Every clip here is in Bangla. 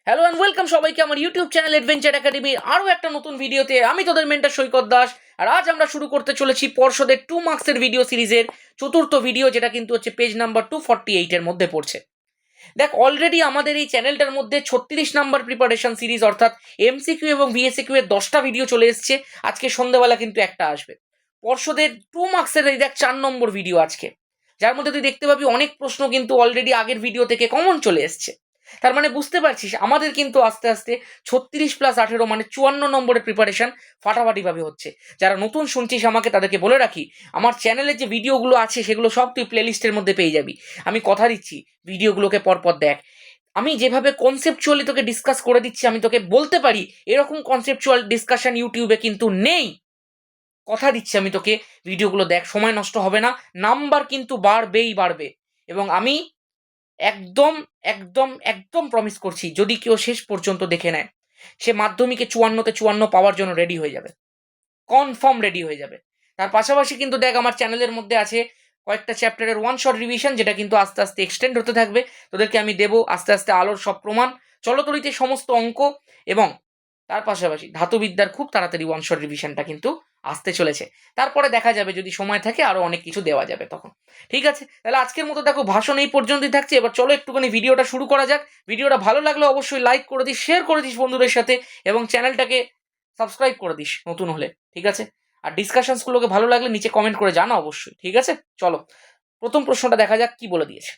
হ্যালো অ্যান্ড ওয়েলকাম সবাইকে আমার ইউটিউব চ্যানেল অ্যাডভেঞ্চার একাডেমির আরও একটা নতুন ভিডিওতে। আমি তোদের মেন্টর সৈকত দাস, আর আজ আমরা শুরু করতে চলেছি পর্ষদের 2 মার্কসের ভিডিও সিরিজের চতুর্থ ভিডিও, যেটা কিন্তু হচ্ছে পেজ নাম্বার 248-এর মধ্যে পড়ছে। দেখ, অলরেডি আমাদের এই চ্যানেলটার মধ্যে 36 নাম্বার প্রিপারেশন সিরিজ অর্থাৎ এমসিকিউ এবং ভিএসিকিউ এর 10টা ভিডিও চলে এসছে। আজকে সন্ধ্যাবেলা কিন্তু একটা আসবে পর্ষদের 2 মার্কসের। এই দেখ 4 নম্বর ভিডিও আজকে, যার মধ্যে তুই দেখতে পাবি অনেক প্রশ্ন কিন্তু অলরেডি আগের ভিডিও থেকে কমন চলে এসছে। তার মানে বুঝতে পারছিস আমাদের কিন্তু আস্তে আস্তে 36+18 মানে 54 নম্বরের প্রিপারেশন ফাটাফাটিভাবে হচ্ছে। যারা নতুন শুনছিস আমাকে তাদেরকে বলে রাখি, আমার চ্যানেলে যে ভিডিওগুলো আছে সেগুলো সব তুই প্লেলিস্টের মধ্যে পেয়ে যাবি। আমি কথা দিচ্ছি, ভিডিওগুলোকে পরপর দেখ। আমি যেভাবে কনসেপচুয়ালি তোকে ডিসকাস করে দিচ্ছি, আমি তোকে বলতে পারি এরকম কনসেপচুয়াল ডিসকাশন ইউটিউবে কিন্তু নেই। কথা দিচ্ছি আমি তোকে, ভিডিওগুলো দেখ, সময় নষ্ট হবে না, নাম্বার কিন্তু বাড়বেই বাড়বে। এবং আমি একদম একদম একদম প্রমিস করছি, যদি কেউ শেষ পর্যন্ত দেখে নেয় সে মাধ্যমিকে 54-তে 54 পাওয়ার জন্য রেডি হয়ে যাবে, কনফার্ম রেডি হয়ে যাবে। তার পাশাপাশি কিন্তু দেখ, আমার চ্যানেলের মধ্যে আছে কয়েকটা চ্যাপ্টারের ওয়ান শট রিভিশন, যেটা কিন্তু আস্তে আস্তে এক্সটেন্ড হতে থাকবে। তোদেরকে আমি দেবো আস্তে আস্তে আলোর সব প্রমাণ, চলতরিতে সমস্ত অঙ্ক, এবং তার পাশাপাশি ধাতুবিদ্যার খুব তাড়াতাড়ি ওয়ান শট রিভিশনটা কিন্তু আসতে চলেছে। তারপরে দেখা যাবে, যদি সময় থাকে আরও অনেক কিছু দেওয়া যাবে তখন। ঠিক আছে, তাহলে আজকের মতো দেখো ভাষণ এই পর্যন্তই থাকছে। এবার চলো একটুখানি ভিডিওটা শুরু করা যাক। ভিডিওটা ভালো লাগলে অবশ্যই লাইক করে দিস, শেয়ার করে দিস বন্ধুদের সাথে, এবং চ্যানেলটাকে সাবস্ক্রাইব করে দিস নতুন হলে। ঠিক আছে, আর ডিসকাশনসগুলোকে ভালো লাগলে নিচে কমেন্ট করে জানা অবশ্যই। ঠিক আছে, চলো প্রথম প্রশ্নটা দেখা যাক কি বলে দিয়েছে।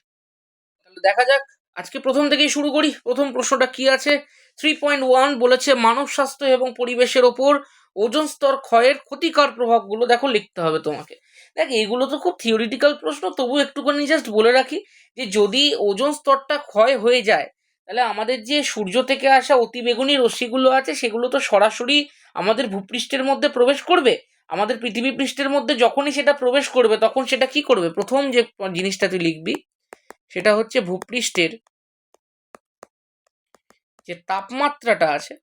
তাহলে দেখা যাক, আজকে প্রথম থেকেই শুরু করি। প্রথম প্রশ্নটা কি আছে? 3.1 বলেছে মানব স্বাস্থ্য এবং পরিবেশের ওপর ওজোন স্তর ক্ষয়ের ক্ষতিকর প্রভাবগুলো দেখো লিখতে হবে তোমাকে। দেখ, এগুলো তো খুব থিওরিটিক্যাল প্রশ্ন, তবু একটুখানি জাস্ট বলে রাখি যে যদি ওজোন স্তরটা ক্ষয় হয়ে যায়, তাহলে আমাদের যে সূর্য থেকে আসা অতিবেগুনি রশ্মিগুলো আছে সেগুলো তো সরাসরি আমাদের ভূপৃষ্ঠের মধ্যে প্রবেশ করবে। আমাদের পৃথিবী পৃষ্ঠের মধ্যে যখনই সেটা প্রবেশ করবে, তখন সেটা কি করবে? প্রথম যে জিনিসটা তুই লিখবি সেটা হচ্ছে ভূপৃষ্ঠের যে তাপমাত্রাটা আছে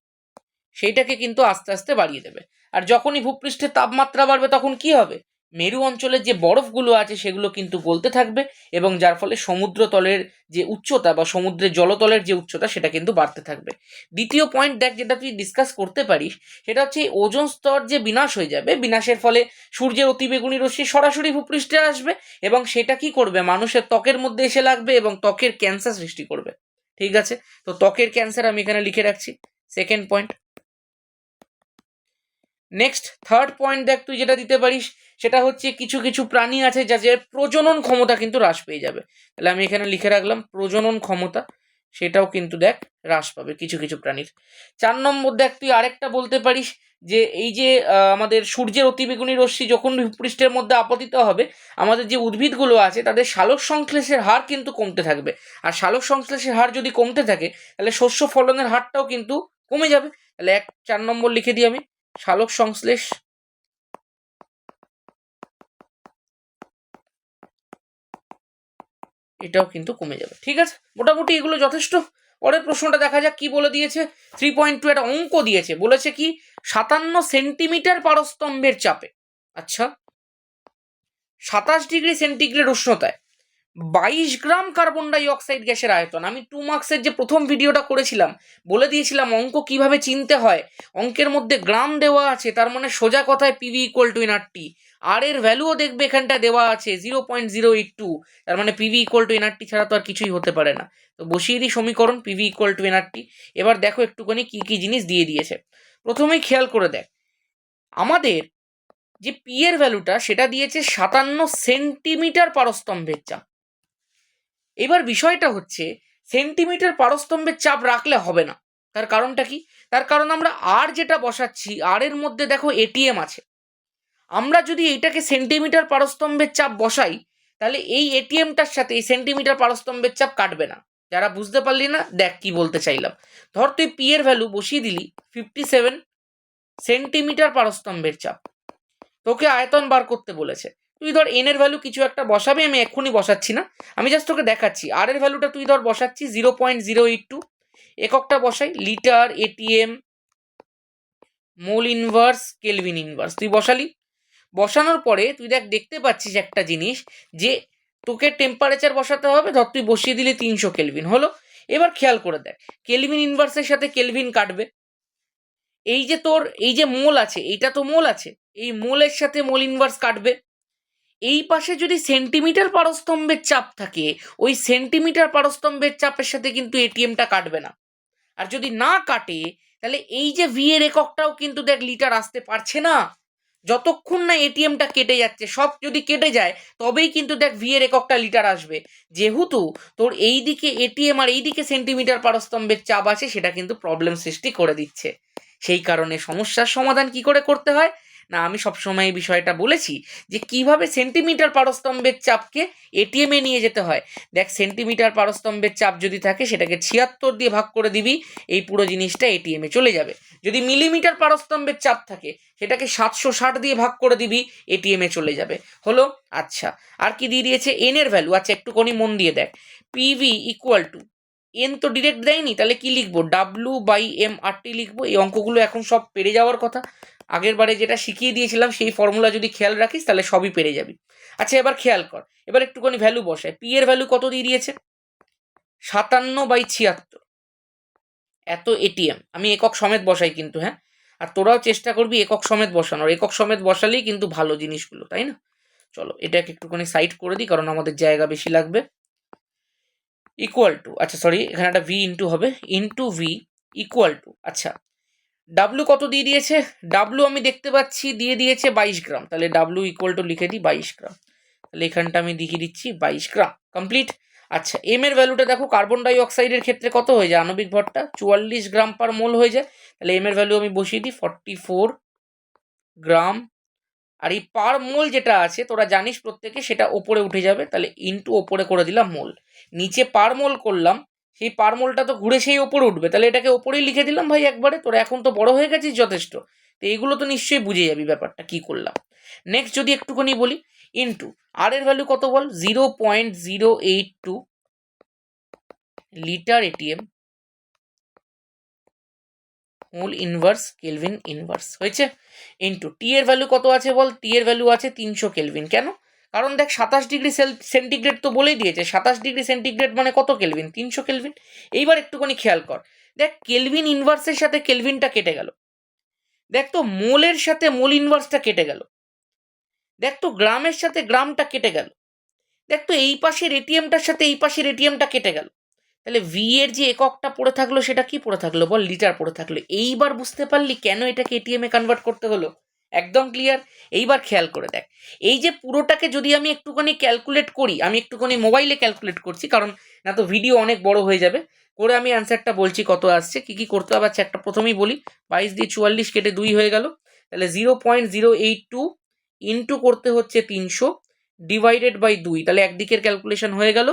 সেইটাকে কিন্তু আস্তে আস্তে বাড়িয়ে দেবে। আর যখনই ভূপৃষ্ঠের তাপমাত্রা বাড়বে, তখন কি হবে? মেরু অঞ্চলের যে বরফগুলো আছে সেগুলো কিন্তু গলতে থাকবে, এবং যার ফলে সমুদ্র তলের যে উচ্চতা বা সমুদ্রের জলতলের যে উচ্চতা সেটা কিন্তু বাড়তে থাকবে। দ্বিতীয় পয়েন্ট দেখ, যেটা তুই ডিসকাস করতে পারিস, সেটা হচ্ছে এই ওজোন স্তর যে বিনাশ হয়ে যাবে, বিনাশের ফলে সূর্যের অতিবেগুনি রশ্মি সরাসরি ভূপৃষ্ঠে আসবে, এবং সেটা কি করবে? মানুষের ত্বকের মধ্যে এসে লাগবে এবং ত্বকের ক্যান্সার সৃষ্টি করবে। ঠিক আছে, তো ত্বকের ক্যান্সার আমি এখানে লিখে রাখছি, second point. Next third point দেখ, তুই যেটা দিতে পারিস সেটা হচ্ছে কিছু কিছু প্রাণী আছে যাদের প্রজনন ক্ষমতা কিন্তু হ্রাস পেয়ে যাবে। তাহলে আমি এখানে লিখে রাখলাম প্রজনন ক্ষমতা, সেটাও কিন্তু দেখ হ্রাস পাবে কিছু কিছু প্রাণীর। 4 নম্বর দেখ, তুই আরেকটা বলতে পারিস যে এই যে আমাদের সূর্যের অতিবেগুনি রশ্মি যখন ভূপৃষ্ঠের মধ্যে আপতিত হবে, আমাদের যে উদ্ভিদগুলো আছে তাদের সালোক সংশ্লেষের হার কিন্তু কমতে থাকবে। আর সালোক সংশ্লেষের হার যদি কমতে থাকে, তাহলে শস্য ফলনের হারটাও কিন্তু কমে যাবে। তাহলে 4 নম্বর লিখে দিই আমি, সালোক সংশ্লেষ এটাও কিন্তু কমে যাবে। ঠিক আছে, মোটামুটি এগুলো যথেষ্ট। পরের প্রশ্নটা দেখা যাক কি বলে দিয়েছে। 3.2 একটা অঙ্ক দিয়েছে, বলেছে কি 57 সেন্টিমিটার পারস্তম্ভের চাপে, আচ্ছা 27 ডিগ্রি সেন্টিগ্রেড উষ্ণতায় 22 গ্রাম কার্বন ডাই অক্সাইড গ্যাসের আয়তন। আমি 2 মার্কসের যে প্রথম ভিডিওটা করেছিলাম বলে দিয়েছিলাম অঙ্ক কিভাবে চিনতে হয়। অঙ্কের মধ্যে গ্রাম দেওয়া আছে, তার মানে সোজা কথায় পিভি ইকুয়াল টু এনআরটি। আর এর ভ্যালুও দেখবে এখানটা দেওয়া আছে 0.082, তার মানে পিভি ইকুয়াল টু এনআরটি ছাড়া তো আর কিছুই হতে পারে না। তো বসিয়ে দিই সমীকরণ পিভি ইকুয়াল টু এনআরটি। এবার দেখো একটুখানি কি কি জিনিস দিয়ে দিয়েছে। প্রথমেই খেয়াল করে দেখ, আমাদের যে পি এর ভ্যালুটা সেটা দিয়েছে 57 সেন্টিমিটার পারস্তম্ভের চাপ। এবার বিষয়টা হচ্ছে, সেন্টিমিটার পারস্তম্ভের চাপ রাখলে হবে না। তার কারণটা কি? তার কারণ আমরা আর যেটা বসাচ্ছি, আর এর মধ্যে দেখো এটিএম আছে। আমরা যদি এইটাকে সেন্টিমিটার পারস্তম্ভের চাপ বসাই, তাহলে এই এটিএমটার সাথে এই সেন্টিমিটার পারস্তম্ভের চাপ কাটবে না। যারা বুঝতে পারলি না, দেখ কি বলতে চাইলাম। ধর তুই পি এর ভ্যালু বসিয়ে দিলি 57 সেন্টিমিটার পারস্তম্ভের চাপ, তোকে আয়তন বার করতে বলেছে। তুই ধর এন এর ভ্যালু কিছু একটা বসাবি, আমি এক্ষুনি বসাচ্ছি না, আমি জাস্ট তোকে দেখাচ্ছি। আর এর ভ্যালুটা তুই ধর বসাচ্ছি 0.082, এককটা বসাই litre, ATM, mole inverse, kelvin inverse. তুই বসালি, বসানোর পরে তুই দেখ দেখতে পাচ্ছিস একটা জিনিস, যে তোকে টেম্পারেচার বসাতে হবে। ধর তুই বসিয়ে দিলি 300 কেলভিন, হলো। এবার খেয়াল করে দেখ, কেলভিন ইনভার্সের সাথে কেলভিন কাটবে, এই যে তোর এই যে মোল আছে, এইটা তো মোল আছে, এই মোলের সাথে মোল ইনভার্স কাটবে। এই পাশে যদি সেন্টিমিটার পারস্তম্ভের চাপ থাকে, ওই সেন্টিমিটার পারস্তম্ভের চাপের সাথে কিন্তু এটিএমটা কাটবে না। আর যদি না কাটে, তাহলে এই যে ভি এর এককটাও কিন্তু দেখ লিটার আসতে পারছে না, যতক্ষণ না এটিএমটা কেটে যাচ্ছে। সব যদি কেটে যায় তবেই কিন্তু দেখ ভি এর এককটা লিটার আসবে। যেহেতু তোর এই দিকে এটিএম আর এই দিকে সেন্টিমিটার পারস্তম্ভের চাপ আছে, সেটা কিন্তু প্রবলেম সৃষ্টি করে দিচ্ছে। সেই কারণে সমস্যার সমাধান কি করে করতে হয় না, আমি সবসময় এই বিষয়টা বলেছি যে কিভাবে সেন্টিমিটার পারস্তম্ভের চাপকে এটিএম এ নিয়ে যেতে হয়। দেখ, সেন্টিমিটার পারস্তম্ভের চাপ যদি থাকে, সেটাকে 76 দিয়ে ভাগ করে দিবি, এই পুরো জিনিসটা এটিএম এ চলে যাবে। যদি মিলিমিটার পারস্তম্ভের চাপ থাকে, সেটাকে 760 দিয়ে ভাগ করে দিবি, এটিএম এ চলে যাবে। হলো? আচ্ছা, আর কি দিয়ে দিয়েছে? এন এর ভ্যালু। আচ্ছা, একটুখানি মন দিয়ে দেখ, পিভি ইকুয়াল টু এন তো ডিরেক্ট দেয়নি, তাহলে কি লিখবো? ডাব্লু বাই এম আর টি লিখবো। এই অঙ্কগুলো এখন সব পেরে যাওয়ার কথা। আগের বারে যেটা শিখিয়ে দিয়েছিলাম সেই ফর্মুলা যদি খেয়াল রাখিস, তাহলে সবই পেরে যাবি। আচ্ছা, এবার খেয়াল কর, এবার একটুখানি ভ্যালু বসায়। পি এর ভ্যালু কত দিয়ে দিয়েছে? 57/76। এত এটিএম আমি একক সমেত বসাই কিন্তু, হ্যাঁ, আর তোরাও চেষ্টা করবি একক সমেত বসানোর। একক সমেত বসালেই কিন্তু ভালো জিনিসগুলো, তাই না? চলো এটাকে একটুখানি সাইড করে দিই, কারণ আমাদের জায়গা বেশি লাগবে। ইকুয়াল টু, আচ্ছা সরি, এখানে একটা ভি ইন্টু হবে, ইন্টু ভি ইকুয়াল টু, আচ্ছা ডাব্লু কত দিয়ে দিয়েছে? ডাব্লু আমি দেখতে পাচ্ছি দিয়ে দিয়েছে 22 গ্রাম, তাহলে ডাব্লু ইকুয়াল টু লিখে দিই 22 গ্রাম। তাহলে এখানটা আমি দেখিয়ে দিচ্ছি 22 গ্রাম, কমপ্লিট। আচ্ছা, এম এর ভ্যালুটা দেখো, কার্বন ডাই অক্সাইডের ক্ষেত্রে কত হয়ে যায়? আণবিক ভরটা 44 গ্রাম পার মোল হয়ে যায়। তাহলে এম এর ভ্যালু আমি বসিয়ে দিই 44 গ্রাম। আর এই পার মোল যেটা আছে তোরা জানিস প্রত্যেকে, সেটা ওপরে উঠে যাবে, তাহলে ইনটু ওপরে করে দিলাম মোল। নিচে পার মোল করলাম, সেই পার মোলটা তো ঘুরে সেই ওপরে উঠবে, তাহলে এটাকে ওপরেই লিখে দিলাম ভাই একবারে। তোরা এখন তো বড় হয়ে গেছিস যথেষ্ট, তো এইগুলো তো নিশ্চয়ই বুঝে যাবি ব্যাপারটা কি করলাম। নেক্সট যদি একটুখানি বলি, ইনটু আর এর ভ্যালু কত বল? 0.082 litre ATM mole inverse kelvin inverse হয়েছে। ইন্টু টি এর ভ্যালু কত আছে বল? টি এর ভ্যালু আছে 300 কেলভিন। কেন? কারণ দেখ 27 ডিগ্রি সেন্টিগ্রেড তো বলেই দিয়েছে, 27 ডিগ্রি সেন্টিগ্রেড মানে কত কেলভিন? 300 কেলভিন। এইবার একটুখানি খেয়াল কর, দেখ কেলভিন ইনভার্সের সাথে কেলভিনটা কেটে গেল, দেখ তো মোলের সাথে মোল ইনভার্সটা কেটে গেল, দেখ তো গ্রামের সাথে গ্রামটা কেটে গেল, দেখ তো এই পাশের এটিএমটার সাথে এই পাশের এটিএমটা কেটে গেল। তাহলে ভি এর যে এককটা পড়ে থাকলো, সেটা কি পড়ে থাকলো বল? লিটার পড়ে থাকলো। এইবার বুঝতে পারলি কেন এটাকে এটিএম এ কনভার্ট করতে হলো? একদম ক্লিয়ার। এইবার খেয়াল করে দেখ, এই যে পুরোটাকে যদি আমি একটুখানি ক্যালকুলেট করি, আমি একটুখানি মোবাইলে ক্যালকুলেট করছি, কারণ না তো ভিডিও অনেক বড় হয়ে যাবে, করে আমি অ্যান্সারটা বলছি কত আসছে, কি কি করতে হবে। আচ্ছা, একটা প্রথমেই বলি, 22 দিয়ে 44 কেটে 2 হয়ে গেল, তাহলে 0.082 ইন্টু করতে হচ্ছে 300 ডিভাইডেড বাই 2, তাহলে একদিকের ক্যালকুলেশন হয়ে গেল।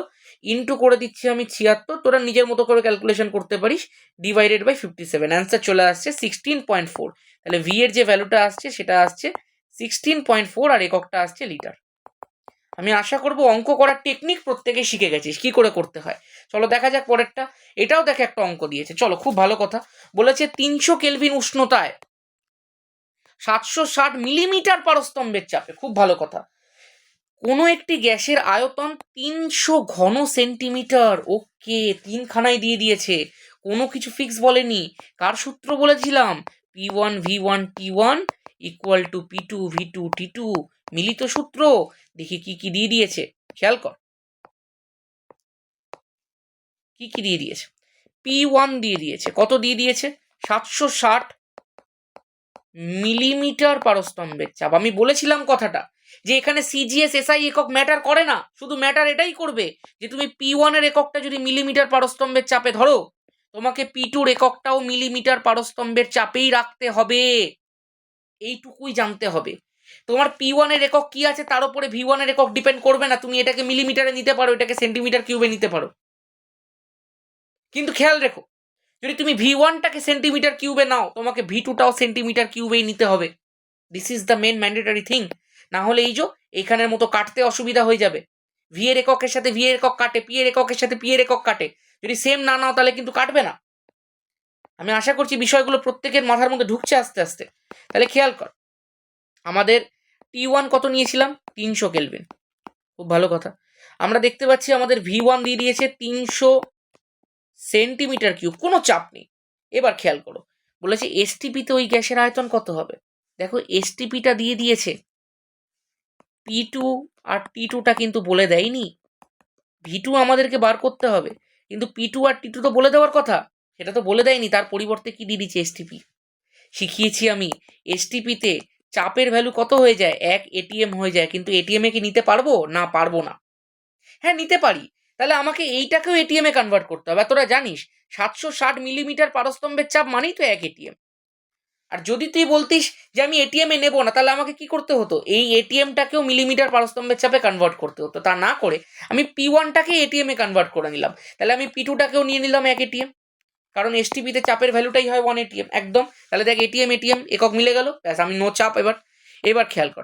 ইন্টু করে দিচ্ছি আমি 76, তোরা নিজের মতো করে ক্যালকুলেশন করতে পারিস, ডিভাইডেড বাই 57, অ্যান্সার চলে আসছে 16.4। তাহলে ভি এর যে ভ্যালুটা আসছে সেটা আসছে 16.4, আর এককটা আসছে লিটার। আমি আশা করব অঙ্ক করার টেকনিক প্রত্যেকে শিখে গেছিস কি করে করতে হয়। চলো দেখা যাক পরেরটা। এটাও দেখে একটা অঙ্ক দিয়েছে, চলো খুব ভালো কথা বলেছে। 300 কেলভিন উষ্ণতায় 760 মিলিমিটার পারস্তম্ভের চাপে, খুব ভালো কথা, কোনো একটি গ্যাসের আয়তন 300 ঘন সেন্টিমিটার। ওকে, তিনখানায় দিয়ে দিয়েছে, কোনো কিছু ফিক্স বলেনি। কার সূত্র বলেছিলাম? P1V1T1 ইকুয়াল টু P2V2T2, মিলিত সূত্র। দেখি কি কি দিয়ে দিয়েছে, খেয়াল কর কি কি দিয়ে দিয়েছে। P1 দিয়ে দিয়েছে, কত দিয়ে দিয়েছে? 760 মিলিমিটার পারস্তম্ভের চাপ। আমি বলেছিলাম কথাটা, যে এখানে সিজিএস এসআই একক ম্যাটার করে না, শুধু ম্যাটার এটাই করবে যে তুমি P1 এর এককটা যদি মিলিমিটার পারস্তম্ভের চাপে ধরো, তোমাকে P2 এককটাও মিলিমিটার পারস্তম্ভের চাপেই রাখতে হবে, এইটুকুই জানতে হবে। তোমার P1 এর একক কি আছে তার উপরে V1 এর একক ডিপেন্ড করবে না, তুমি এটাকে মিলিমিটারে নিতে পারো, এটাকে সেন্টিমিটার কিউবে নিতে পারো, কিন্তু খেয়াল রেখো, যদি তুমি V1টাকে সেন্টিমিটার কিউবে নাও, তোমাকে V2টাও সেন্টিমিটার কিউবেই নিতে হবে। This is the main mandatory thing. না হলে এই যে এইখানের মতো কাটতে অসুবিধা হয়ে যাবে, ভি এর এককের সাথে ভি এর একক কাটে, পি এর এককের সাথে পি এর একক কাটে, যদি সেম না নাও তাহলে কিন্তু কাটবে না। আমি আশা করছি বিষয়গুলো প্রত্যেকের মাথার মধ্যে ঢুকছে আস্তে আস্তে। তাহলে খেয়াল কর, আমাদের T1 কত নিয়েছিলাম? 300 কেলভিন, খুব ভালো কথা। আমরা দেখতে পাচ্ছি আমাদের V1 দিয়ে দিয়েছে 300 সেন্টিমিটার কিউব, কোনো চাপ নেই। এবার খেয়াল করো, বলেছে এসটিপিতে ওই গ্যাসের আয়তন কত হবে। দেখো এসটিপিটা দিয়ে দিয়েছে, P2 আর T2টা কিন্তু বলে দেয়নি। V2 আমাদেরকে বার করতে হবে, কিন্তু P2 আর T2 তো বলে দেওয়ার কথা, সেটা তো বলে দেয়নি। তার পরিবর্তে কি দিয়ে দিচ্ছে, এসটিপি। শিখিয়েছি আমি, এসটিপিতে চাপের ভ্যালু কত হয়ে যায়, 1 ATM হয়ে যায়, কিন্তু এটিএমে কি নিতে পারবো না, পারবো না। হ্যাঁ নিতে পারি, তাহলে আমাকে এইটাকেও এটিএমে কনভার্ট করতে হবে। আর তোরা জানিস 760 মিলিমিটার পারস্তম্ভের চাপ মানেই তো 1 এটিএম। আর যদি তুই বলতিস যে আমি এটিএমে নেবো না, তাহলে আমাকে কি করতে হতো, এই এটিএমটাকেও মিলিমিটার পারস্তম্ভের চাপে কনভার্ট করতে হতো। তা না করে আমি P1টাকে এটিএমে কনভার্ট করে নিলাম, তাহলে আমি P2টাকেও নিয়ে নিলাম 1 এটিএম, কারণ এসটিপিতে চাপের ভ্যালুটাই হয় 1 এটিএম একদম। তাহলে দেখ এটিএম এটিএম একক মিলে গেল, ব্যাস আমি নো চাপ। এবার খেয়াল কর,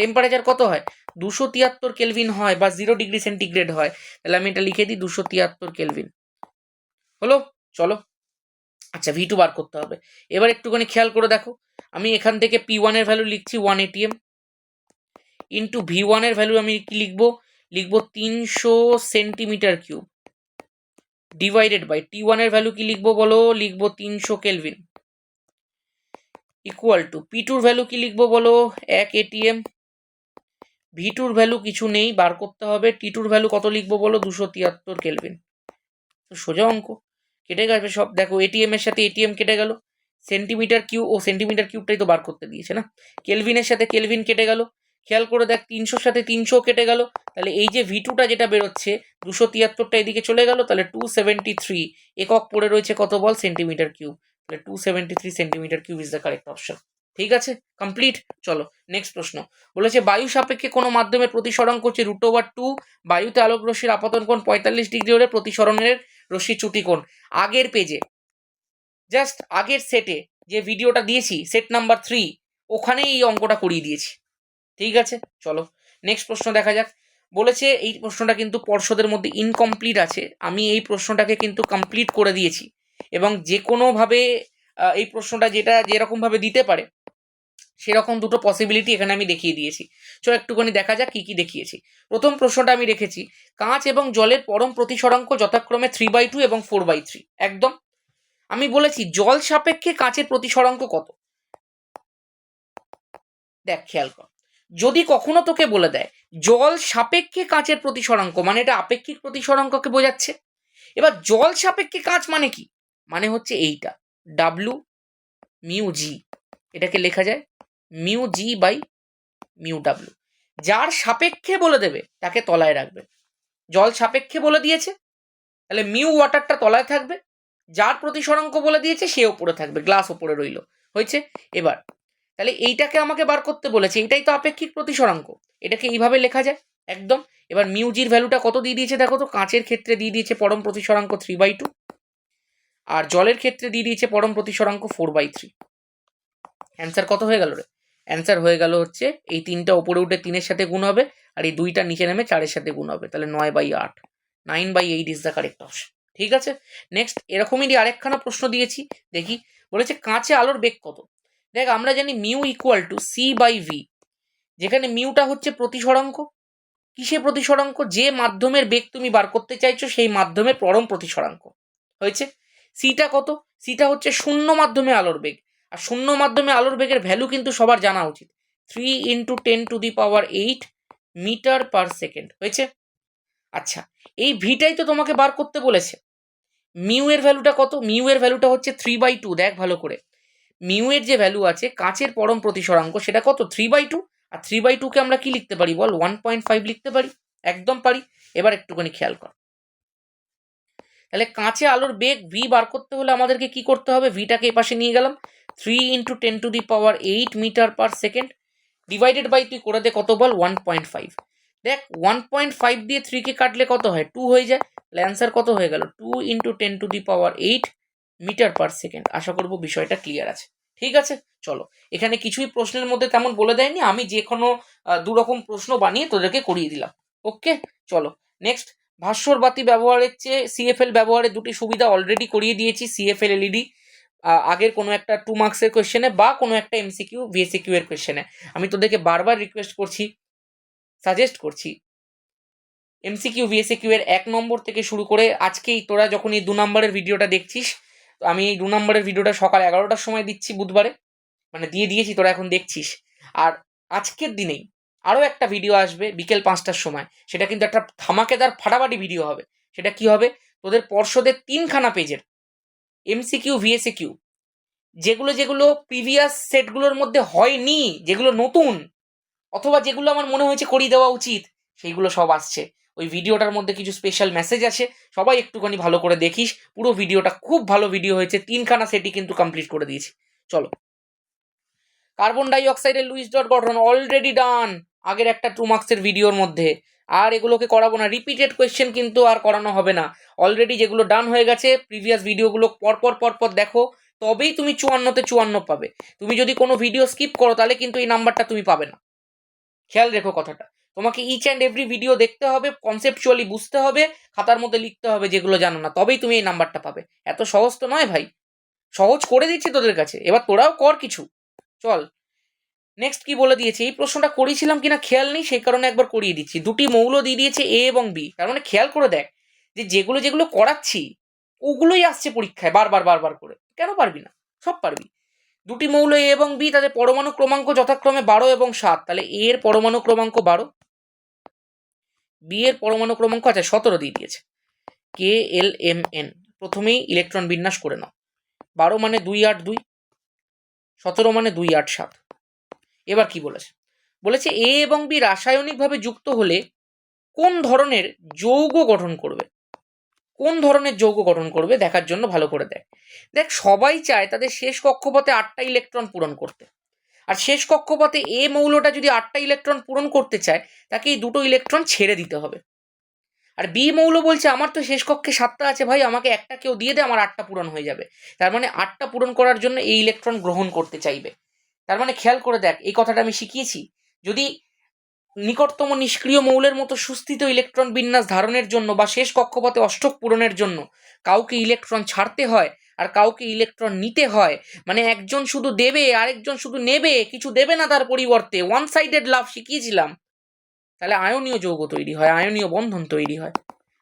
টেম্পারেচার কত হয়, 273 কেলভিন হয় বা 0 ডিগ্রি সেন্টিগ্রেড হয়। তাহলে আমি এটা লিখে দিই 273 কেলভিন। হলো, চলো। আচ্ছা V2 বার করতে হবে। এবার একটুখানি খেয়াল করে দেখো, আমি এখান থেকে P1 এর ভ্যালু লিখছি 1 এটিএম, ইন্টু V1 এর ভ্যালু আমি কি লিখবো, লিখবো 300 centimetre cube, divided by T1 এর ভ্যালু কি লিখবো বলো, লিখবো 300 kelvin, equal to P2 value কি লিখবো বলো, 1 এটিএম। V2 ভ্যালু কিছু নেই, বার করতে হবে। T2 ভ্যালু কত লিখবো বলো, 273 কেলভিন। তো সোজা অঙ্ক, কেটে গেছে সব। দেখো এটিএম এর সাথে এটিএম কেটে গেল, সেন্টিমিটার কিউব ও সেন্টিমিটার কিউবটাই তো বার করতে দিয়েছে না, কেলভিনের সাথে কেলভিন কেটে গেল। খেয়াল করে দেখ 300-র সাথে 300 কেটে গেল, তাহলে এই যে V2টা যেটা বেরোচ্ছে 273টা এদিকে চলে গেল, তাহলে 273 একক পড়ে রয়েছে কত বল, সেন্টিমিটার কিউব। তাহলে 273 centimetre cube is the correct option. ঠিক আছে, কমপ্লিট। চলো নেক্সট প্রশ্ন, বলেছে বায়ু সাপেক্ষে কোনো মাধ্যমের প্রতিসরণ করছে √2, বায়ুতে আলোক রশ্মির আপতন কোণ 45 ডিগ্রি হলে প্রতিসরণের রশ্মি চ্যুতি কোণ। আগের পেজে, জাস্ট আগের সেটে যে ভিডিওটা দিয়েছি, সেট নাম্বার 3, ওখানে এই অঙ্কটা করিয়ে দিয়েছি। ঠিক আছে, চলো নেক্সট প্রশ্ন দেখা যাক। বলেছে এই প্রশ্নটা কিন্তু পর্ষদের মধ্যে ইনকমপ্লিট আছে, আমি এই প্রশ্নটাকে কিন্তু কমপ্লিট করে দিয়েছি, এবং যে কোনোভাবে এই প্রশ্নটা যেটা যেরকমভাবে দিতে পারে সেরকম দুটো পসিবিলিটি এখানে আমি দেখিয়ে দিয়েছি। চলো একটুখানি দেখা যাক কি কি দেখিয়েছি। প্রথম প্রশ্নটা আমি রেখেছি, কাঁচ এবং জলের পরম প্রতিসরাঙ্ক যথাক্রমে 3/2 এবং 4/3। একদম, আমি বলেছি জল সাপেক্ষে কাঁচের প্রতিসরাঙ্ক কত। দেখ খেয়াল কর, যদি কখনো তোকে বলে দেয় জল সাপেক্ষে কাঁচের প্রতিসরাঙ্ক, মানে এটা আপেক্ষিক প্রতিসরাঙ্ককে বোঝাচ্ছে। এবার জল সাপেক্ষে কাঁচ মানে কি, মানে হচ্ছে এইটা W মিউ জি, এটাকে লেখা যায় mu G by mu W. যার সাপেক্ষে বলে দেবে তাকে তলায় রাখবে, জল সাপেক্ষে বলে দিয়েছে তাহলে মিউ ওয়াটারটা তলায় থাকবে, যার প্রতিসরাঙ্ক বলে দিয়েছে সে ওপরে থাকবে, গ্লাস ওপরে রইল, হয়েছে। এবার তাহলে এইটাকে আমাকে বার করতে বলেছে, এটাই তো আপেক্ষিক প্রতিসরাঙ্ক, এটাকে এইভাবে লেখা যায় একদম। এবার মিউজির ভ্যালুটা কত দিয়ে দিয়েছে দেখো তো, কাঁচের ক্ষেত্রে দিয়ে দিয়েছে পরম প্রতিসরাঙ্ক 3/2, আর জলের ক্ষেত্রে দিয়ে দিয়েছে পরম প্রতিসরাঙ্ক 4/3। অ্যান্সার কত হয়ে গেল রে, অ্যান্সার হয়ে গেল হচ্ছে এই 3টা ওপরে উঠে 3-এর সাথে গুণ হবে, আর এই 2টা নিচে নেমে 4-এর সাথে গুণ হবে, তাহলে 9/8, 9/8 ইজ দ্য কারেক্ট অপশন। ঠিক আছে, নেক্সট এরকমই আরেকখানা প্রশ্ন দিয়েছি, দেখি। বলেছে কাঁচে আলোর বেগ কত। দেখ আমরা জানি মিউ ইকুয়াল টু C/V, যেখানে মিউটা হচ্ছে প্রতিসরাঙ্ক। কিসের প্রতিসরাঙ্ক, যে মাধ্যমের বেগ তুমি বার করতে চাইছো সেই মাধ্যমের পরম প্রতিসরাঙ্ক, হয়েছে। সিটা কত, সিটা হচ্ছে শূন্য মাধ্যমে আলোর বেগ, আর শূন্য মাধ্যমে আলোর বেগের ভ্যালু কিন্তু সবার জানা উচিত, 3 × 10⁸ মিটার পার সেকেন্ড, হয়েছে। আচ্ছা, এই ভিটাই তো তোমাকে বার করতে বলেছে। মিউ এর ভ্যালুটা কত, মিউ এর ভ্যালুটা হচ্ছে 3/2, দেখ ভালো করে, মিউ এর যে ভ্যালু আছে কাঁচের পরম প্রতিসরাঙ্ক সেটা কত, 3/2, আর 3/2কে আমরা কি লিখতে পারি বল, 1.5 লিখতে পারি, একদম পারি। এবার একটুখানি খেয়াল কর, তাহলে কাঁচে আলোর বেগ ভি বার করতে হলে আমাদেরকে কি করতে হবে, ভিটাকে এপাশে নিয়ে গেলাম, 3 × 10⁸ metre per second, divided by তুই করে দে কত বল, 1.5। দেখ 1.5 দিয়ে 3কে কাটলে কত হয়, 2 হয়ে যায়, তাহলে অ্যান্সার কত হয়ে গেল, 2 × 10⁸ মিটার পার সেকেন্ড। আশা করবো বিষয়টা ক্লিয়ার আছে। ঠিক আছে, চলো, এখানে কিছুই প্রশ্নের মধ্যে তেমন বলে দেয়নি, আমি যে কোনো দুরকম প্রশ্ন বানিয়ে তোদেরকে করিয়ে দিলাম। ওকে, চলো নেক্সট। ভাস্বর বাতি ব্যবহারের চেয়ে সিএফএল ব্যবহারের দুটি সুবিধা অলরেডি করিয়ে দিয়েছি। সিএফএল এলইডি আগের কোনো একটা 2 মার্কসের কোয়েশ্চেনে বা কোনো একটা এমসিকিউ ভিএসিকিউ এর কোয়েশ্চেনে, আমি তোদেরকে বারবার রিকোয়েস্ট করছি, সাজেস্ট করছি, এমসিকিউ ভিএসকিউ এর 1 নম্বর থেকে শুরু করে আজকেই তোরা যখন এই 2 নম্বরের ভিডিওটা দেখছিস, তো আমি এই 2 নম্বরের ভিডিওটা সকাল 11টার সময় দিচ্ছি বুধবারে, মানে দিয়ে দিয়েছি, তোরা এখন দেখছিস। আর আজকের দিনেই আরও একটা ভিডিও আসবে বিকেল 5টার সময়, সেটা কিন্তু একটা ধামাকেদার ফাটাফাটি ভিডিও হবে। সেটা কি হবে, তোদের পর্ষদের 3খানা পেজের এমসিকিউ ভিএসকিউ, যেগুলো যেগুলো প্রিভিয়াস সেটগুলোর মধ্যে হয়নি, যেগুলো নতুন, অথবা যেগুলো আমার মনে হয়েছে করিয়ে দেওয়া উচিত, সেইগুলো সব আসছে। ওই ভিডিওটার মধ্যে কিছু স্পেশাল মেসেজ আছে, সবাই একটুখানি ভালো করে দেখিস। পুরো ভিডিওটা খুব ভালো ভিডিও হয়েছে, 3খানা সেটই কিন্তু কমপ্লিট করে দিয়েছি। চলো, কার্বন ডাই অক্সাইডের লুইস ডট গঠন অলরেডি ডান আগের একটা 2 মার্কসের ভিডিওর মধ্যে। আর এগুলোকে করাবো না, রিপিটেড কোয়েশ্চেন কিন্তু আর করানো হবে না। অলরেডি যেগুলো ডান হয়ে গেছে প্রিভিয়াস ভিডিওগুলো পরপর দেখো, তবেই তুমি 54তে 54 পাবে। তুমি যদি কোনো ভিডিও স্কিপ করো তাহলে কিন্তু এই নাম্বারটা তুমি পাবে না, খেয়াল রেখো কথাটা। তোমাকে ইচ অ্যান্ড এভরি ভিডিও দেখতে হবে, কনসেপচুয়ালি বুঝতে হবে, খাতার মধ্যে লিখতে হবে যেগুলো জানো না, তবেই তুমি এই নাম্বারটা পাবে। এত সহজ তো নয় ভাই, সহজ করে দিচ্ছি তোদের কাছে, এবার তোরাও কর কিছু। চল, নেক্সট কি বলে দিয়েছে, এই প্রশ্নটা করেছিলাম কিনা খেয়াল নেই, সেই কারণে একবার করিয়ে দিচ্ছি। দুটি মৌল দিয়ে দিয়েছে এ এবং বি, তার মানে খেয়াল করে দেখ যে যেগুলো যেগুলো করাচ্ছি ওগুলোই আসছে পরীক্ষায় বারবার করে। কেন পারবি না, সব পারবি। দুটি মৌল এ এবং বি, তাদের পরমাণু ক্রমাঙ্ক যথাক্রমে 12 এবং 7, তাহলে এ এর পরমাণু ক্রমাঙ্ক 12, বি এর পরমাণু ক্রমাঙ্ক 17 দিয়ে দিয়েছে। কে এল এম এন, প্রথমেই ইলেকট্রন বিন্যাস করে নাও। 12 মানে 2 8 2, 17 মানে 2 8 7। এবার কি বলেছে, বলেছে এ এবং বি রাসায়নিকভাবে যুক্ত হলে কোন ধরনের যৌগ গঠন করবে। কোন ধরনের যৌগ গঠন করবে দেখার জন্য ভালো করে দেখ সবাই চায় তাদের শেষ কক্ষপথে 8টা ইলেকট্রন পূরণ করতে, আর শেষ কক্ষপথে এ মৌলটা যদি 8টা ইলেকট্রন পূরণ করতে চায় তাকে এই 2টো ইলেকট্রন ছেড়ে দিতে হবে। আর বি মৌল বলছে আমার তো শেষ কক্ষে 7টা আছে ভাই, আমাকে একটা কেউ দিয়ে দে, আমার 8টা পূরণ হয়ে যাবে। তার মানে 8টা পূরণ করার জন্য এই ইলেকট্রন গ্রহণ করতে চাইবে। তার মানে খেয়াল করে দেখ, এই কথাটা আমি শিখিয়েছি, যদি নিকটতম নিষ্ক্রিয় মৌলের মতো সুস্থিত ইলেকট্রন বিন্যাস ধারণের জন্য বা শেষ কক্ষপথে অষ্টক পূরণের জন্য কাউকে ইলেকট্রন ছাড়তে হয় আর কাউকে ইলেকট্রন নিতে হয়, মানে একজন শুধু দেবে আরেকজন শুধু নেবে, কিছু দেবে না তার পরিবর্তে, ওয়ান সাইডেড লাভ শিখিয়েছিলাম, তাহলে আয়নীয় যৌগ তৈরি হয়, আয়নীয় বন্ধন তৈরি হয়।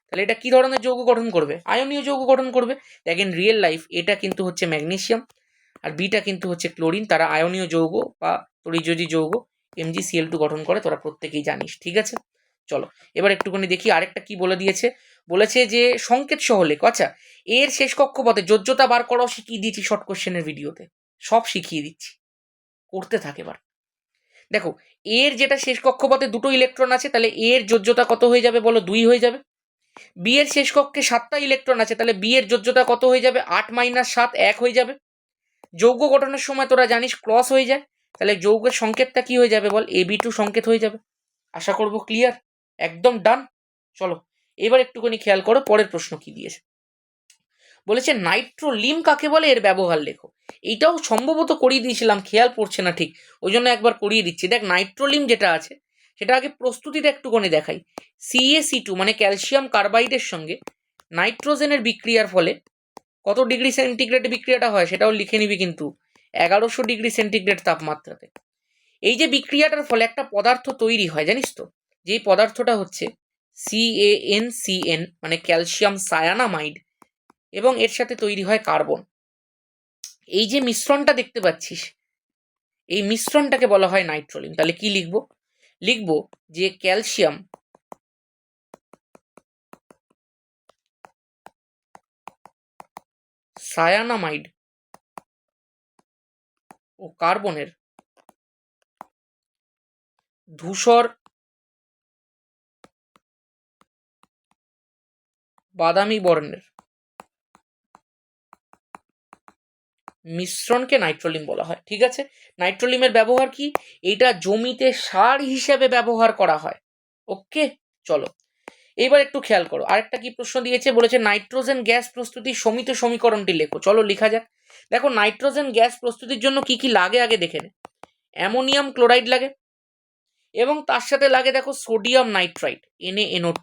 তাহলে এটা কি ধরনের যৌগ গঠন করবে, আয়নীয় যৌগ গঠন করবে। দেখেন রিয়েল লাইফ এটা কিন্তু হচ্ছে ম্যাগনেসিয়াম আর বিটা কিন্তু হচ্ছে ক্লোরিন, তারা আয়নীয় যৌগ বা তড়িৎযোজী যৌগ MgCl2 গঠন করে, তোরা প্রত্যেকেই জানিস। ঠিক আছে, চলো এবার একটুখানি দেখি আরেকটা কি বলে দিয়েছে। বলেছে যে সংকেত সহ লেখ। আচ্ছা, এর শেষ কক্ষপথে যোজ্যতা বার করাও শিখিয়ে দিয়েছি শর্ট কোশ্চেনের ভিডিওতে, সব শিখিয়ে দিচ্ছি, করতে থাকে। এবার দেখো, এর যেটা শেষ কক্ষপথে 2টো ইলেকট্রন আছে, তাহলে এর যোজ্যতা কত হয়ে যাবে বলো, 2 হয়ে যাবে। বি এর শেষ কক্ষে 7টা ইলেকট্রন আছে, তাহলে বি এর যোজ্যতা কত হয়ে যাবে, 8 - 7 1 হয়ে যাবে। যৌগ গঠনের সময় তোরা জানিস ক্রস হয়ে যায়, তাহলে যৌগের সংকেতটা কি হয়ে যাবে বল, AB2 সংকেত হয়ে যাবে। আশা করব ক্লিয়ার, একদম ডান। চলো এবার একটুখানি খেয়াল করো পরের প্রশ্ন কি দিয়েছে। বলেছে নাইট্রোলিম কাকে বলে, এর ব্যবহার লেখো। এইটাও সম্ভবত করিয়ে দিয়েছিলাম, খেয়াল পড়ছে না ঠিক, ওই জন্য একবার করিয়ে দিচ্ছি। দেখ নাইট্রোলিম যেটা আছে সেটা আগে প্রস্তুতিটা একটুখানি দেখাই। CaC2 মানে ক্যালসিয়াম কার্বাইডের সঙ্গে নাইট্রোজেনের বিক্রিয়ার ফলে কত ডিগ্রি সেন্টিগ্রেড বিক্রিয়াটা হয় সেটাও লিখে নিবি কিন্তু, 1100 ডিগ্রি সেন্টিগ্রেড তাপমাত্রাতে। এই যে বিক্রিয়াটার ফলে একটা পদার্থ তৈরি হয় জানিস তো, যেই পদার্থটা হচ্ছে CaNCN মানে ক্যালসিয়াম সায়ানামাইড, এবং এর সাথে তৈরি হয় কার্বন। এই যে মিশ্রণটা দেখতে পাচ্ছিস, এই মিশ্রণটাকে বলা হয় নাইট্রোলিম। তাহলে কি লিখবো, লিখবো যে ক্যালসিয়াম সায়ানামাইড ও কার্বনের ধূসর বাদামি বর্ণের মিশ্রণকে নাইট্রোলিম বলা হয়। ঠিক আছে, নাইট্রোলিমের ব্যবহার কি, এটা জমিতে সার হিসেবে ব্যবহার করা হয়। ওকে, চলো এইবার একটু খেয়াল করো আরেকটা কি প্রশ্ন দিয়েছে। বলেছে নাইট্রোজেন গ্যাস প্রস্তুতির সমিত সমীকরণটি লেখো। চলো লেখা যাক। দেখো নাইট্রোজেন গ্যাস প্রস্তুতির জন্য কি কি লাগে আগে দেখে নে। অ্যামোনিয়াম ক্লোরাইড লাগে এবং তার সাথে লাগে দেখো সোডিয়াম নাইট্রাইট NaNO2।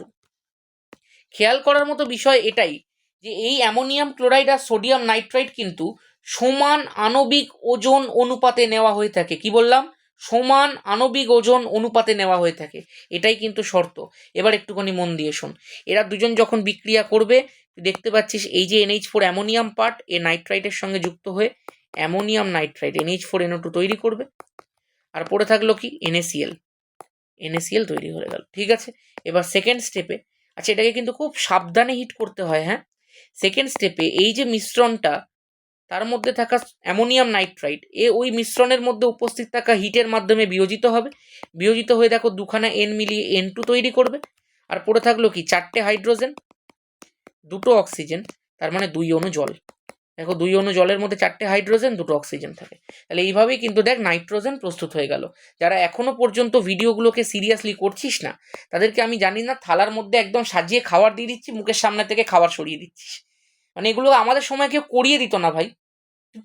খেয়াল করার মতো বিষয় এটাই যে এই অ্যামোনিয়াম ক্লোরাইড আর সোডিয়াম নাইট্রাইট কিন্তু সমান আণবিক ওজন অনুপাতে নেওয়া হয়ে থাকে। কি বললাম, সমান আণবিক ওজন অনুপাতে নেওয়া হয়ে থাকে, এটাই কিন্তু শর্ত। এবার একটুখানি মন দিয়ে শোন, এরা দুজন যখন বিক্রিয়া করবে দেখতে পাচ্ছিস এই যে NH4 অ্যামোনিয়াম পার্ট এ নাইট্রাইটের সঙ্গে যুক্ত হয়ে অ্যামোনিয়াম নাইট্রাইট NH4NO2 তৈরি করবে, আর পড়ে থাকলো কি NaCl তৈরি হয়ে গেল। ঠিক আছে, এবার সেকেন্ড স্টেপে, আচ্ছা এটাকে কিন্তু খুব সাবধানে হিট করতে হয়, হ্যাঁ। সেকেন্ড স্টেপে এই যে মিশ্রণটা, তার মধ্যে থাকা অ্যামোনিয়াম নাইট্রাইট ওই মিশ্রণের মধ্যে উপস্থিত থাকা হিটের মাধ্যমে বিয়োজিত হবে, বিয়োজিত হয়ে দেখো দুখানা N মিলিয়ে N2 তৈরি করবে, আর পড়ে থাকলো কি 4টে হাইড্রোজেন, 2টো অক্সিজেন, তার মানে 2 অণু জল। দেখো 2 অণু জলের মধ্যে 4টে হাইড্রোজেন, 2টো অক্সিজেন থাকে। তাহলে এইভাবেই কিন্তু দেখ নাইট্রোজেন প্রস্তুত হয়ে গেল। যারা এখনো পর্যন্ত ভিডিওগুলোকে সিরিয়াসলি করছিস না, তাদেরকে আমি জানি না থালার মধ্যে একদম সাজিয়ে খাবার দিয়ে দিচ্ছি, মুখের সামনে থেকে খাবার সরিয়ে দিচ্ছিস। মানে এগুলো আমাদের সময় কেউ করিয়ে দিত না ভাই,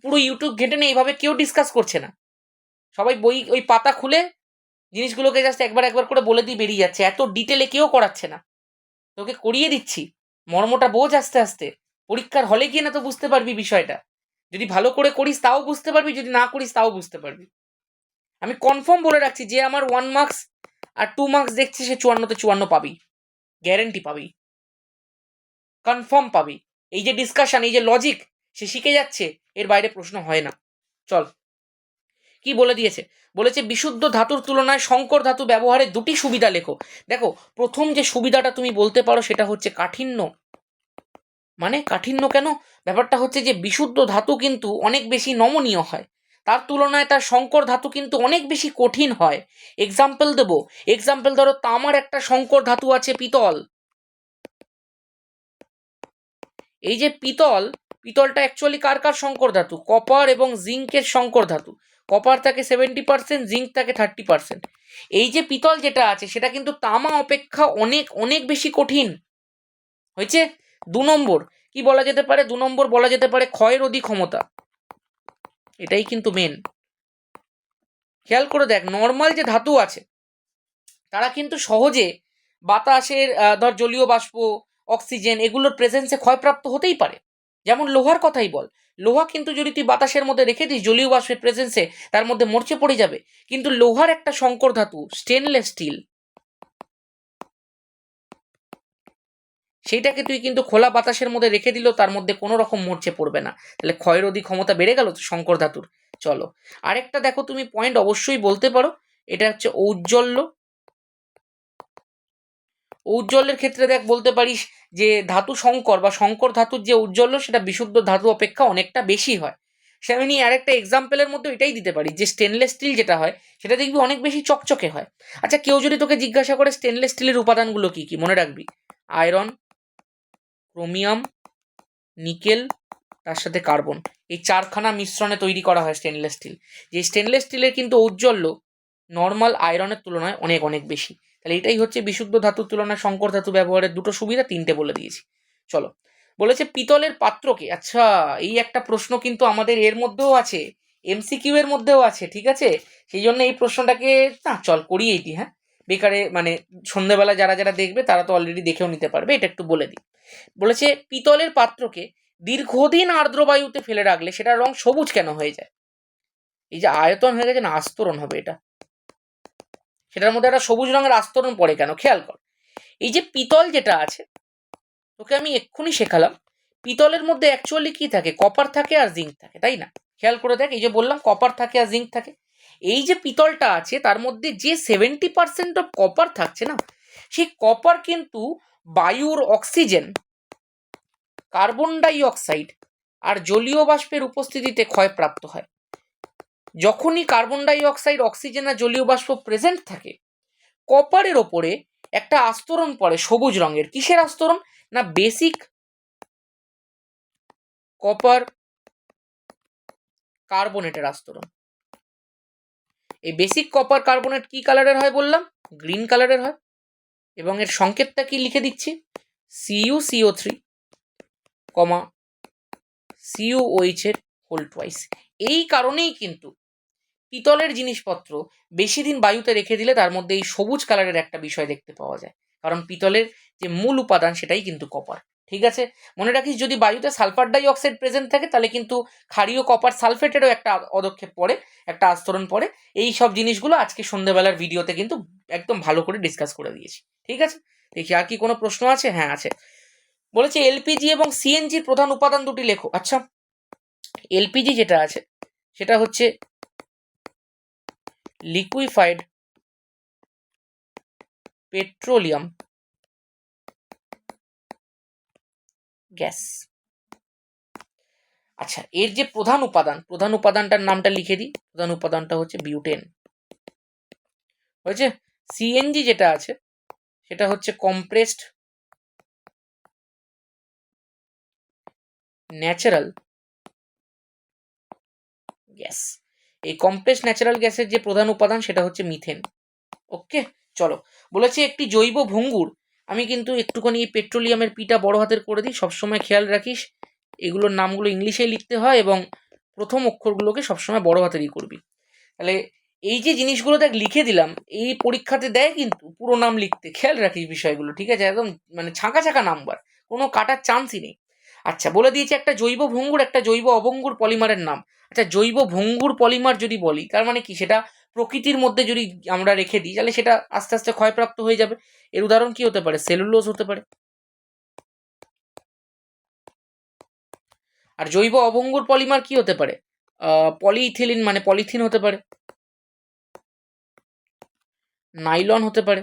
পুরো ইউটিউব ঘেটে নেই, এইভাবে কেউ ডিসকাস করছে না। সবাই বই ওই পাতা খুলে জিনিসগুলোকে জাস্ট একবার একবার করে বলে দিয়ে বেরিয়ে যাচ্ছে, এত ডিটেলে কেউ করাচ্ছে না। তোকে করিয়ে দিচ্ছি, মর্মটা বোঝ আস্তে আস্তে। পরীক্ষার হলে গিয়ে না তো বুঝতে পারবি বিষয়টা। যদি ভালো করে করিস তাও বুঝতে পারবি, যদি না করিস তাও বুঝতে পারবি। আমি কনফার্ম বলে রাখছি, যে আমার 1 মার্কস আর 2 মার্কস দেখছি সে 54তে 54 পাবি, গ্যারেন্টি পাবি, কনফার্ম পাবি। এই যে ডিসকাশন, এই যে লজিক সে শিখে যাচ্ছে, এর বাইরে প্রশ্ন হয় না। চল, কি বলে দিয়েছে, বলেছে বিশুদ্ধ ধাতুর তুলনায় সংকর ধাতু ব্যবহারের 2টি সুবিধা লেখো। দেখো, প্রথম যে সুবিধাটা তুমি বলতে পারো সেটা হচ্ছে কাঠিন্য। মানে কাঠিন্য কেন? ব্যাপারটা হচ্ছে যে বিশুদ্ধ ধাতু কিন্তু অনেক বেশি নমনীয় হয়, তার তুলনায় তার সংকর ধাতু কিন্তু অনেক বেশি কঠিন হয়। এক্সাম্পল দেবো, এক্সাম্পল ধরো তামার একটা সংকর ধাতু আছে পিতল। এই যে পিতলটা অ্যাকচুয়ালি কার কার সংকর ধাতু? কপার এবং জিঙ্কের সংকর ধাতু। কপার থাকে 70%, জিঙ্ক থাকে 30%। এই যে পিতল যেটা আছে সেটা কিন্তু তামা অপেক্ষা অনেক অনেক বেশি কঠিন হয়েছে। 2 নম্বর কি বলা যেতে পারে? 2 নম্বর বলা যেতে পারে ক্ষয়রোধী ক্ষমতা। এটাই কিন্তু মেন। খেয়াল করে দেখ, নর্মাল যে ধাতু আছে তারা কিন্তু সহজে বাতাসের ধর জলীয় বাষ্প, অক্সিজেন এগুলোর প্রেজেন্সে ক্ষয়প্রাপ্ত হতেই পারে। যেমন লোহার কথাই বল, লোহা কিন্তু যদি তুই বাতাসের মধ্যে রেখে দিস জলীয় বাষ্পের প্রেজেন্সে, তার মধ্যে মরচে পড়ে যাবে। কিন্তু লোহার একটা সংকর ধাতু স্টেনলেস স্টিল, সেইটাকে তুই কিন্তু খোলা বাতাসের মধ্যে রেখে দিলেও তার মধ্যে কোনো রকম মরচে পড়বে না। তাহলে ক্ষয়রোধী ক্ষমতা বেড়ে গেল তো সংকর ধাতুর। চলো আরেকটা দেখো, তুমি পয়েন্ট অবশ্যই বলতে পারো, এটা হচ্ছে ঔজ্জ্বল্য। ঔজ্জ্বল্যের ক্ষেত্রে দেখ বলতে পারিস যে ধাতু সংকর বা সংকর ধাতুর যে ঔজ্জ্বল্য সেটা বিশুদ্ধ ধাতু অপেক্ষা অনেকটা বেশি হয়। সেমনি আরেকটা এক্সাম্পলের মধ্যে এটাই দিতে পারি যে স্টেনলেস স্টিল যেটা হয় সেটা দেখবি অনেক বেশি চকচকে হয়। আচ্ছা কেউ যদি তোকে জিজ্ঞাসা করে স্টেনলেস স্টিলের উপাদানগুলো কি কি, মনে রাখবি আয়রন, ক্রোমিয়াম, নিকেল, তার সাথে কার্বন, এই 4খানা মিশ্রণে তৈরি করা হয় স্টেনলেস স্টিল। যে স্টেনলেস স্টিলের কিন্তু ঔজ্জ্বল্য নর্মাল আয়রনের তুলনায় অনেক অনেক বেশি। তাহলে এটাই হচ্ছে বিশুদ্ধ ধাতুর তুলনায় সংকর ধাতু ব্যবহারের 2টো সুবিধা, 3টে বলে দিয়েছি। চলো, বলেছে পিতলের পাত্রকে, আচ্ছা এই একটা প্রশ্ন কিন্তু আমাদের এর মধ্যেও আছে, MCQ এর মধ্যেও আছে, ঠিক আছে। সেই জন্য এই প্রশ্নটাকে না চল করিয়েই দিই, হ্যাঁ। বেকারে মানে সন্ধ্যেবেলা যারা যারা দেখবে তারা তো অলরেডি দেখেও নিতে পারবে, এটা একটু বলে দিই। বলেছে পিতলের পাত্রকে দীর্ঘদিন আর্দ্র বায়ুতে ফেলে রাখলে সেটার রং সবুজ কেন হয়ে যায়? এই যে আয়তন হয়ে গেছে না, আস্তরণ হবে এটা, সেটার মধ্যে একটা সবুজ রঙের আস্তরণ পড়ে কেন? খেয়াল কর, এই যে পিতল যেটা আছে তোকে আমি এক্ষুনি শেখালাম, পিতলের মধ্যে অ্যাকচুয়ালি কি থাকে? কপার থাকে আর জিঙ্ক থাকে, তাই না? খেয়াল করে দেখ, এই যে বললাম কপার থাকে আর জিঙ্ক থাকে। এই যে পিতলটা আছে তার মধ্যে যে 70% অফ কপার থাকছে না, সেই কপার কিন্তু বায়ুর অক্সিজেন, কার্বন ডাই অক্সাইড আর জলীয় বাষ্পের উপস্থিতিতে ক্ষয়প্রাপ্ত হয়। যখনই কার্বন ডাই অক্সাইড, অক্সিজেন আর জলীয় বাষ্প প্রেজেন্ট থাকে, কপারের ওপরে একটা আস্তরণ পড়ে সবুজ রঙের। কিসের আস্তরণ? না বেসিক কপার কার্বনেটের আস্তরণ। এই বেসিক কপার কার্বনেট কি কালারের হয় বললাম? গ্রিন কালারের হয়। এবং এর সংকেতটা কি লিখে দিচ্ছি? CuCO3, CuOH এর হোল টুয়াইস। এই কারণেই কিন্তু পিতলের জিনিসপত্র বেশি দিন বায়ুতে রেখে দিলে তার মধ্যে এই সবুজ কালারের একটা বিষয় দেখতে পাওয়া যায়, কারণ পিতলের যে মূল উপাদান সেটাই কিন্তু কপার। ঠিক আছে, মনে রাখিস যদি বায়ুতে সালফার ডাই অক্সাইড প্রেজেন্ট থাকে তাহলে কিন্তু ক্ষারীয় কপার সালফেটেরও একটা পদক্ষেপ পড়ে, একটা আস্তরণ পড়ে। এই সব জিনিসগুলো আজকে সন্ধ্যেবেলার ভিডিওতে কিন্তু একদম ভালো করে ডিসকাস করে দিয়েছি। ঠিক আছে, দেখি আর কি কোনো প্রশ্ন আছে। হ্যাঁ আছে, বলেছে এলপিজি এবং সিএনজির প্রধান উপাদান দুটি লেখো। আচ্ছা, এলপিজি যেটা আছে সেটা হচ্ছে লিকুইফাইড পেট্রোলিয়াম গ্যাস। আচ্ছা, এর যে প্রধান উপাদানটার নামটা লিখে দিই। প্রধান উপাদানটা হচ্ছে বিউটেন। হয়েছে। সিএনজি যেটা আছে সেটা হচ্ছে কম্প্রেসড ন্যাচারাল গ্যাস। এই কম্প্রেসড ন্যাচারাল গ্যাসের যে প্রধান উপাদান সেটা হচ্ছে মিথেন। ওকে, চলো। বলেছে একটি জৈব ভঙ্গুর, আমি কিন্তু একটুখানি এই পেট্রোলিয়ামের পিটা বড় হাতের করে দিই, সবসময় খেয়াল রাখিস এগুলোর নামগুলো ইংলিশে লিখতে হয় এবং প্রথম অক্ষরগুলোকে সবসময় বড় হাতেরই করবি। তাহলে এই যে জিনিসগুলো দেখ লিখে দিলাম, এই পরীক্ষাতে দেয় কিন্তু পুরো নাম লিখতে, খেয়াল রাখিস বিষয়গুলো, ঠিক আছে? একদম মানে ছাঁকা ছাঁকা নাম্বার, কোনো কাটার চান্সই নেই। আচ্ছা, বলে দিয়েছে একটা জৈব ভঙ্গুর একটা জৈব অভঙ্গুর পলিমারের নাম। আচ্ছা, জৈব ভঙ্গুর পলিমার যদি বলি তার মানে কি, সেটা প্রকৃতির মধ্যে যদি আমরা রেখে দিই তাহলে সেটা আস্তে আস্তে ক্ষয়প্রাপ্ত হয়ে যাবে। এর উদাহরণ কি হতে পারে? সেলুলোজ হতে পারে। আর জৈব অভঙ্গুর পলিমার কি হতে পারে? পলিইথিলিন মানে পলিথিন হতে পারে, নাইলন হতে পারে,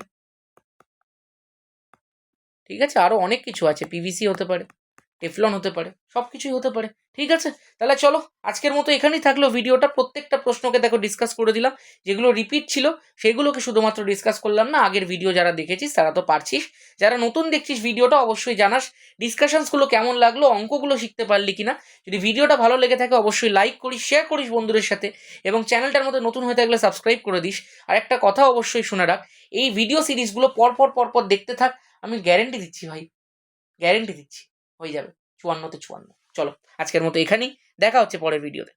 ঠিক আছে? আরো অনেক কিছু আছে, পিভিসি হতে পারে, টেফলন হতে পারে, সব কিছুই হতে পারে। ঠিক আছে, তাহলে চলো আজকের মতো এখানেই থাকলো ভিডিওটা। প্রত্যেকটা প্রশ্নকে দেখো ডিসকাস করে দিলাম, যেগুলো রিপিট ছিল সেগুলোকে শুধুমাত্র ডিসকাস করলাম না। আগের ভিডিও যারা দেখেছিস তারা তো পারছিস, যারা নতুন দেখছিস ভিডিওটা অবশ্যই জানাস ডিসকাশনসগুলো কেমন লাগলো, অঙ্কগুলো শিখতে পারলি কিনা। যদি ভিডিওটা ভালো লেগে থাকে অবশ্যই লাইক করিস, শেয়ার করিস বন্ধুদের সাথে, এবং চ্যানেলটার মধ্যে নতুন হয়ে থাকলে সাবস্ক্রাইব করে দিস। আর একটা কথা অবশ্যই শুনে রাখ, এই ভিডিও সিরিজগুলো পরপর দেখতে থাক, আমি গ্যারেন্টি দিচ্ছি ভাই, গ্যারেন্টি দিচ্ছি হয়ে যাবে 54-তে 54। চলো আজকের মতো এখানেই, দেখা হচ্ছে পরের ভিডিওতে।